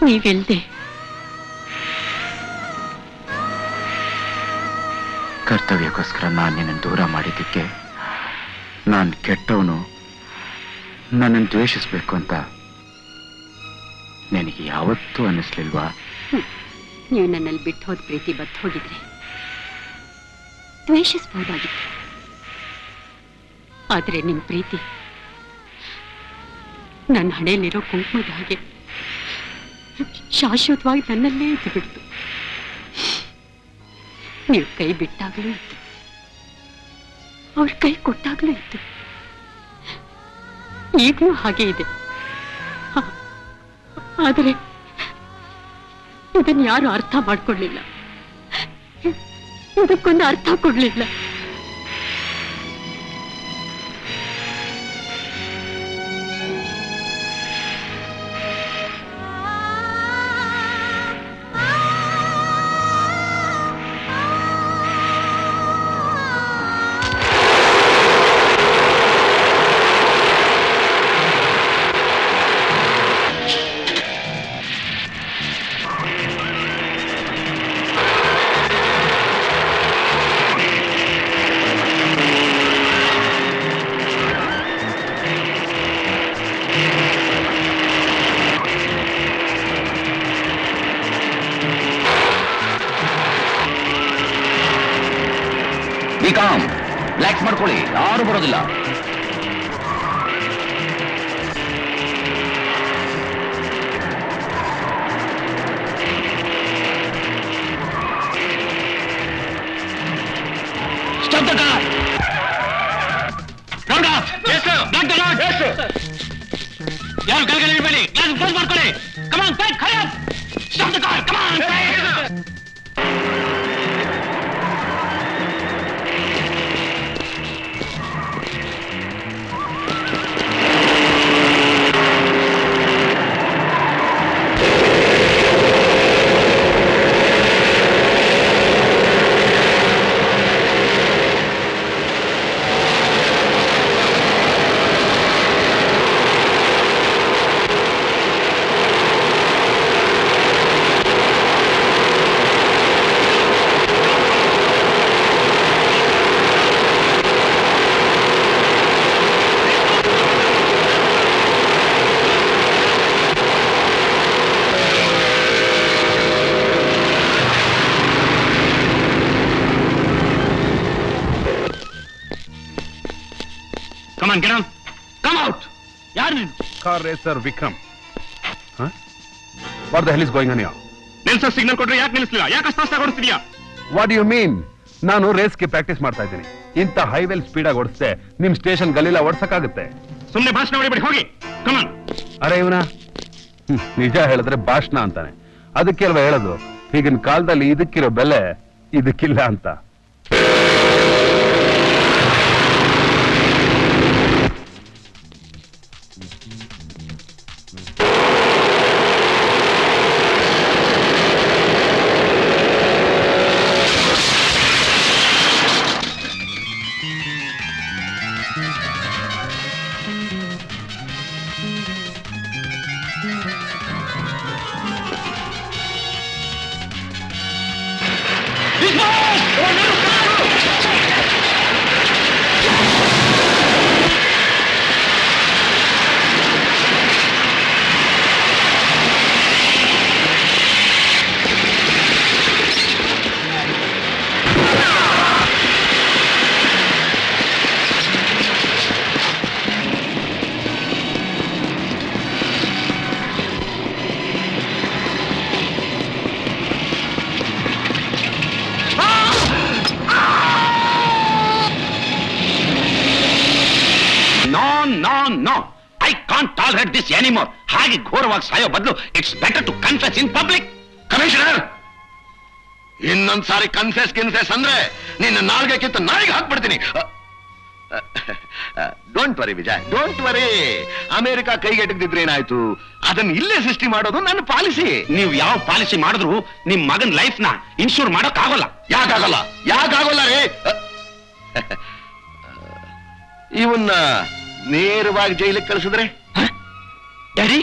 ನೀವಿಲ್ದೆ ಕರ್ತವ್ಯಕ್ಕೋಸ್ಕರ ನಾನು ನಿನ್ನನ್ನು ದೂರ ಮಾಡಿದ್ದಕ್ಕೆ ನಾನು ಕೆಟ್ಟವನು, ನನ್ನನ್ನು ದ್ವೇಷಿಸ್ಬೇಕು ಅಂತ ನನಗೆ ಯಾವತ್ತೂ ಅನ್ನಿಸ್ಲಿಲ್ವಾ? ನೀವು ನನ್ನಲ್ಲಿ ಬಿಟ್ಟು ಹೋದ ಪ್ರೀತಿ ಬತ್ತು ಹೋಗಿದ್ರೆ ದ್ವೇಷಿಸಬಹುದಾಗಿತ್ತು. ಆದರೆ ನಿಮ್ಮ ಪ್ರೀತಿ ನನ್ನ ಹಣೆಯಲ್ಲಿರೋ ಕುಂಕುಮದ ಹಾಗೆ ಶಾಶ್ವತವಾಗಿ ನನ್ನಲ್ಲೇ ಇದ್ದು ಬಿಡ್ತು. ನೀವು ಕೈ ಬಿಟ್ಟಾಗಲೂ ಇತ್ತು, ಅವ್ರ ಕೈ ಕೊಟ್ಟಾಗಲೂ ಇತ್ತು, ಈಗಲೂ ಹಾಗೆ ಇದೆ. ಆದರೆ ಇದನ್ನು ಯಾರು ಅರ್ಥ ಮಾಡ್ಕೊಳ್ಳಿಲ್ಲ, ಇದಕ್ಕೊಂದು ಅರ್ಥ ಕೊಡ್ಲಿಲ್ಲ. ರಿಲ್ಯಾಕ್ಸ್ ಮಾಡ್ಕೊಳ್ಳಿ, ಯಾರು ಬರೋದಿಲ್ಲ. Stop the car! Round off! Yes, sir! Block the road! Yes, sir! ಯಾರು ಗಲ್ಗಲ್ ಇರಬೇಡಿ, ಗ್ಲಾಸ್ ಕ್ಲೋಸ್ ಮಾಡ್ಕೊಳ್ಳಿ. Come on, quick, hurry up! Stop the car! Come on! Yes, sir! Come on, get on. Come out. Yaar? Car racer Vikram. Huh? What the hell is going on here? Nelson signal ಕೊಟ್ರೆ ಯಾಕೆ ನಿಲ್ಲಿಸಲಿಲ್ಲ? ಯಾಕೆ ಅಷ್ಟೊಂದು ಓಡಿಸ್ತಿದ್ಯಾ? What do you mean? ನಾನು ರೇಸ್ಗೆ practice ಮಾಡ್ತಾ ಇದ್ದೀನಿ. ಇಂಥ ಹೈವೇಲ್ speed ಆಗಿ ಓಡಿಸ್ತೆ ನಿಮ್ ಸ್ಟೇಷನ್ ಗಲ್ಲಿಲ್ಲ ಓಡಿಸಕ್ಕಾಗುತ್ತೆ? ಸುಮ್ಮನೆ ಭಾಷಣ ಹೊಡಿಬೇಡಿ, ಹೋಗಿ. Come on. ಅರೆ ಇವನ ನಿಜ ಹೇಳಿದ್ರೆ ಭಾಷಣ ಅಂತಾನೆ. ಅದಕ್ಕೆ ಅಲ್ವಾ ಹೇಳೋದು, ಈಗಿನ ಕಾಲದಲ್ಲಿ ಇದಕ್ಕಿರೋ ಬೆಲೆ ಇದಕ್ಕಿಲ್ಲ ಅಂತ. No, I can't tolerate this anymore. ಹಾಗೆ ಘೋರವಾಗಿ ಸಾಯೋ ಬದಲು it's better to confess in public. Commissioner, ಇನ್ನೊಂದ್ಸಾರಿ ಕನ್ಫೆಸ್ ಅಂದ್ರೆ ನಿನ್ನ ನಾಲ್ಗೆ ಕಿತ್ತು ನಾಯಿಗೆ ಹಾಕ್ಬಿಡ್ತೀನಿ. Don't worry Vijay, don't worry. America ಕೈಗೆಟಕದಿದ್ರೆ ಏನಾಯ್ತು, ಅದನ್ನ ಇಲ್ಲೇ ಸೃಷ್ಟಿ ಮಾಡೋದು ನನ್ನ ಪಾಲಿಸಿ. ನೀವು ಯಾವ ಪಾಲಿಸಿ ಮಾಡಿದ್ರು ನಿಮ್ ಮಗನ್ ಲೈಫ್ ನ ಇನ್ಶೂರ್ ಮಾಡೋಕ್ ಆಗೋಲ್ಲ. ಯಾಕಾಗೋಲ್ಲ ರೀ? ಇವನ್ನ ನೇರವಾಗಿ ಜೈಲಿಗೆ ಕಳಿಸಿದ್ರೆ ಡ್ಯಾಡಿ?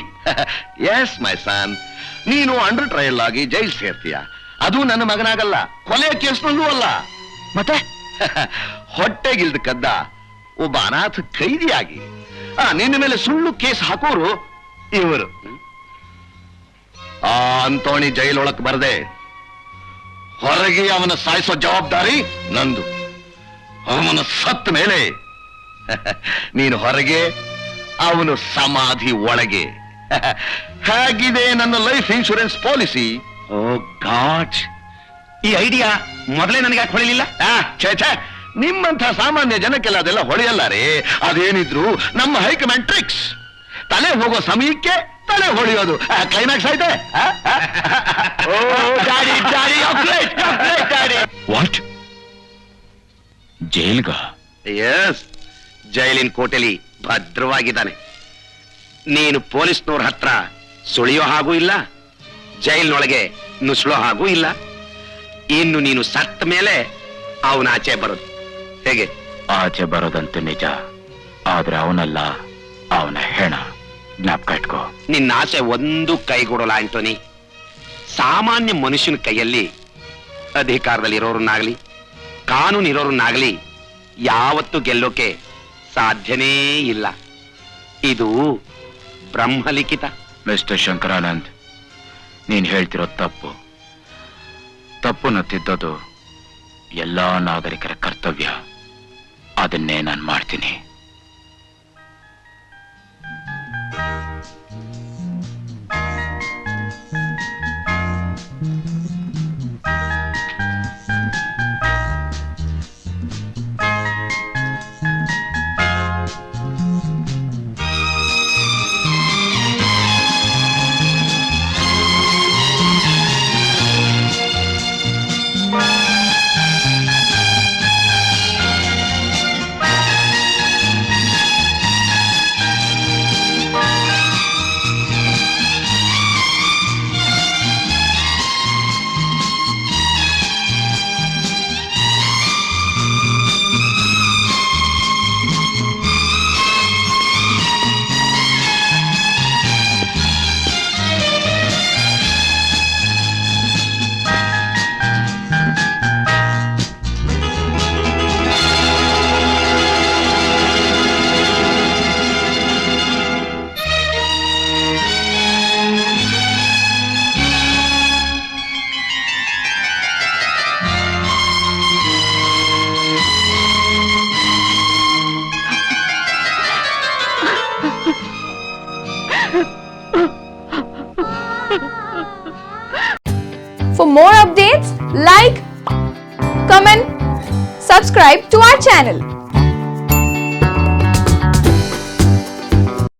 ಎಸ್ ಮೈ ಸನ್, ನೀನು ಅಂಡರ್ ಟ್ರಯಲ್ ಆಗಿ ಜೈಲ್ ಸೇರ್ತೀಯ. ಅದು ನನ್ನ ಮಗನಾಗಲ್ಲ, ಕೊಲೆ ಕೇಸ್ನಲ್ಲೂ ಅಲ್ಲ. ಮತ್ತೆ ಹೊಟ್ಟೆಗಿಲ್ದ ಕದ್ದ ಒಬ್ಬ ಅನಾಥ ಕೈದಿಯಾಗಿ ನಿನ್ನ ಮೇಲೆ ಸುಳ್ಳು ಕೇಸ್ ಹಾಕೋರು ಇವರು. ಆ ಅಂತೋಣಿ ಜೈಲೊಳಕ್ ಬರದೆ ಹೊರಗೆ ಅವನ ಸಾಯಿಸೋ ಜವಾಬ್ದಾರಿ ನಂದು. ಅವನ ಸತ್ತ ಮೇಲೆ ನೀನು ಹೊರಗೆ, ಅವನು ಸಮಾಧಿ ಒಳಗೆ. ಹೇಗಿದೆ ನನ್ನ ಲೈಫ್ ಇನ್ಶೂರೆನ್ಸ್ ಪಾಲಿಸಿ? ಓ ಗಾಡ್, ಈ ಐಡಿಯಾ ಮೊದಲೇ ನನಗೆ ಯಾಕೆ ಹೊಳಿಲಿಲ್ಲ? ಛೇ, ನಿಮ್ಮಂಥ ಸಾಮಾನ್ಯ ಜನಕ್ಕೆಲ್ಲ ಅದೆಲ್ಲ ಹೊಳೆಯಲ್ಲ ರೀ. ಅದೇನಿದ್ರು ನಮ್ಮ ಹೈಕಮಾಂಡ್ ಟ್ರಿಕ್ಸ್. ತಲೆ ಹೋಗೋ ಸಮಯಕ್ಕೆ ತಲೆ ಹೊಳೆಯೋದು. ಕ್ಲೈಮ್ಯಾಕ್ಸ್ ಆಯ್ತೆ. ವಾಟ್? ಜೈಲ್ಗ? ಎಸ್, ಜೈಲಿನ ಕೋಟೆಲಿ ಭದ್ರವಾಗಿದ್ದಾನೆ. ನೀನು ಪೊಲೀಸ್ನವ್ರ ಹತ್ರ ಸುಳಿಯೋ ಹಾಗೂ ಇಲ್ಲ, ಜೈಲಿನೊಳಗೆ ನುಸುಳೋ ಹಾಗೂ ಇಲ್ಲ. ಇನ್ನು ನೀನು ಸತ್ತ ಮೇಲೆ ಅವನ ಆಚೆ ಬರೋದು. ಹೇಗೆ? ಆಚೆ ಬರೋದಂತೂ ನಿಜ, ಆದ್ರೆ ಅವನಲ್ಲ, ಅವನ ಹೆಣ. ಜ್ಞಾಪಕ ಇಟ್ಕೋ. ನಿನ್ನ ಆಸೆ ಒಂದು ಕೈಗೂಡಲ್ಲ ಆಂಟೋನಿ. ಸಾಮಾನ್ಯ ಮನುಷ್ಯನ ಕೈಯಲ್ಲಿ ಅಧಿಕಾರದಲ್ಲಿರೋರನ್ನಾಗ್ಲಿ ಕಾನೂನು ಇರೋರನ್ನಾಗ್ಲಿ ಯಾವತ್ತೂ ಗೆಲ್ಲೋಕೆ ಸಾಧ್ಯನೇ ಇಲ್ಲ. ಇದು ಬ್ರಹ್ಮಲಿಖಿತ. ಮಿಸ್ಟರ್ ಶಂಕರಾನಂದ್, ನೀನ್ ಹೇಳ್ತಿರೋ ತಪ್ಪು. ತಪ್ಪನ್ನು ತಿದ್ದೋದು ಎಲ್ಲಾ ನಾಗರಿಕರ ಕರ್ತವ್ಯ. ಅದನ್ನೇ ನಾನು ಮಾಡ್ತೀನಿ. For more updates, like, comment, subscribe to our channel.